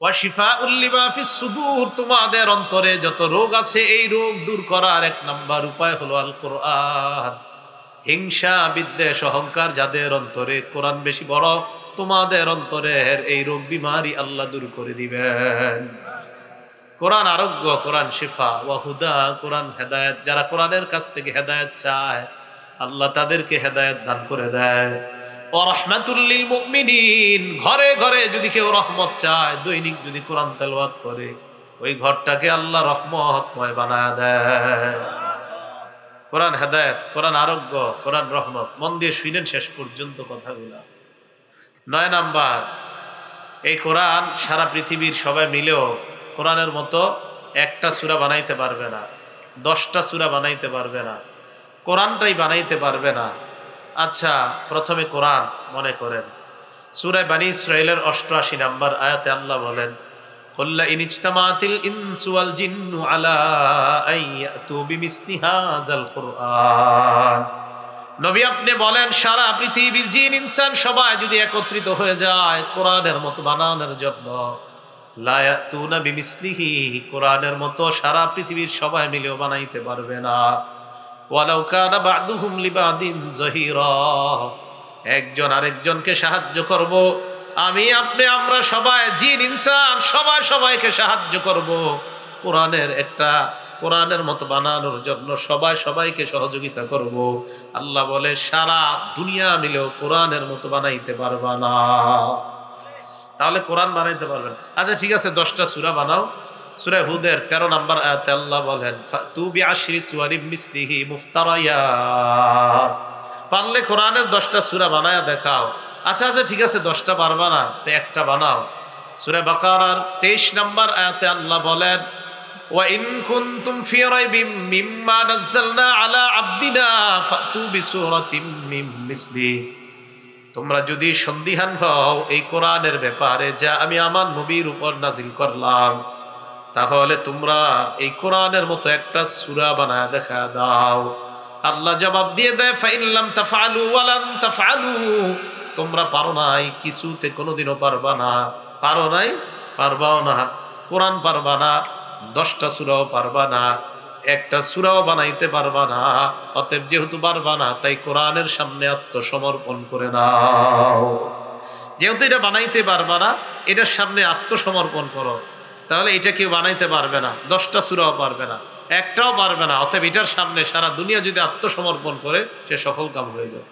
ওয়া শিফাউল লিমা ফিস সুদূর, তোমাদের অন্তরে যত রোগ আছে এই রোগ দূর করার এক নাম্বার উপায় হলো আল কোরআন। হিংসা, বিদ্বেষ, অহংকার যাদের অন্তরে, কোরআন বেশি বড়, তোমাদের অন্তরের এই রোগ বিমারি আল্লাহ দূর করে দিবেন। কোরআন আরোগ্য, কোরআন শিফা, ওয়া হুদা, কোরআন হেদায়েত। যারা কোরআনের কাছ থেকে হেদায়েত চায় আল্লাহ তাদেরকে হেদায়েত দান করে দেয়। ওয়া রাহমাতুল লিল মুমিনিন, ঘরে ঘরে যদি কেউ রহমত চায়, দৈনিক যদি কোরআন তেলাওয়াত করে, ওই ঘরটাকে আল্লাহ রহমতময় বানায় দেয়। কোরআন হেদায়েত, কোরআন আরোগ্য, কোরআন রহমত। মন দিয়ে শুনেন শেষ পর্যন্ত কথাগুলা। ৯ নাম্বার, এই কোরআন সারা পৃথিবীর সবাই মিলেও কোরআনের মতো একটা সূরা বানাইতে পারবে না, 10টা সূরা বানাইতে পারবে না, কোরআনটাই বানাইতে পারবে না। আচ্ছা, প্রথমে কোরআন মনে করেন, সূরা বানী ইসরাঈলের 88 নাম্বার আয়াতে আল্লাহ বলেন, কুল্লা ইন ইজতামাআতিল ইনসু ওয়াল জিন্নু আলা আন ইয়াতু বিমিসলি হাযাল কুরআন। নবী আপনি বলেন, সারা পৃথিবীর জিন ইনসান সবাই যদি একত্রিত হয়ে যায় কোরআনের মতো বানানোর জন্য, লা ইয়াতুনা বিমিসলিহি, কোরআনের মতো সারা পৃথিবীর সবাই মিলেও বানাইতে পারবে না। ওয়ালাউ কানা বা'দুহুম লিবাদিন যহিরা, একজন আরেকজনকে সাহায্য করব, আমি আপনি আমরা সবাই, জিন ইনসান সবাই সবাইকে সাহায্য করব কোরআনের মতো বানানোর জন্য, সবাই সবাইকে সহযোগিতা করব। আল্লাহ বলে সারা দুনিয়া মিলেও কোরআনের মতো বানাইতে পারবা না। তাহলে কোরআন বানাইতে পারবেন। আচ্ছা ঠিক আছে, 10টা সূরা বানাও। সূরা হুদের 13 নম্বর আয়াতে আল্লাহ বলেন, ফাতু বিআশরি সুওয়ারিম মিসলিহি মুফতারায়াত, পারলে কোরআনের 10টা সূরা বানায়া দেখাও। আচ্ছা ঠিক আছে, 10টা পারবা না তো একটা বানাও। সূরা বাকারার 23 নম্বর আয়াতে আল্লাহ বলেন, ওয়া ইন কুনতুম ফি রাইবিম মিম্মা নাযালনা আলা আবদিনা ফাতু বিসূরাতিম মিন মিসলিহি, তোমরা যদি সন্দিহান হও এই কোরআনের ব্যাপারে যা আমি আমার নবীর উপর নাজিল করলাম, তাহলে তোমরা এই কোরআনের মতো একটা সূরা বানায় দেখা দাও। আল্লাহ জবাব দিয়ে দেয়, ফাইন লাম তাফআলু ওয়া লান তাফআলু, তোমরা পারো নাই, কিছুতে কোনোদিনও পারবা না, পারো নাই, পারবাও না, কোরআন পারবা না, 10টা সূরাও পারবা না, একটা সূরাও বানাইতে পারবা না। অতএব যেহেতু পারবা না, তাই কোরআনের সামনে আত্মসমর্পণ করে নাও। যেহেতু এটা বানাইতে পারবা না, এটার সামনে আত্মসমর্পণ করো। তাহলে এটা কেউ বানাইতে পারবে না, 10টা সূরাও পারবে না, একটাও পারবে না। অতএব এটার সামনে সারা দুনিয়া যদি আত্মসমর্পণ করে, সে সফল কাম হয়ে যাবে।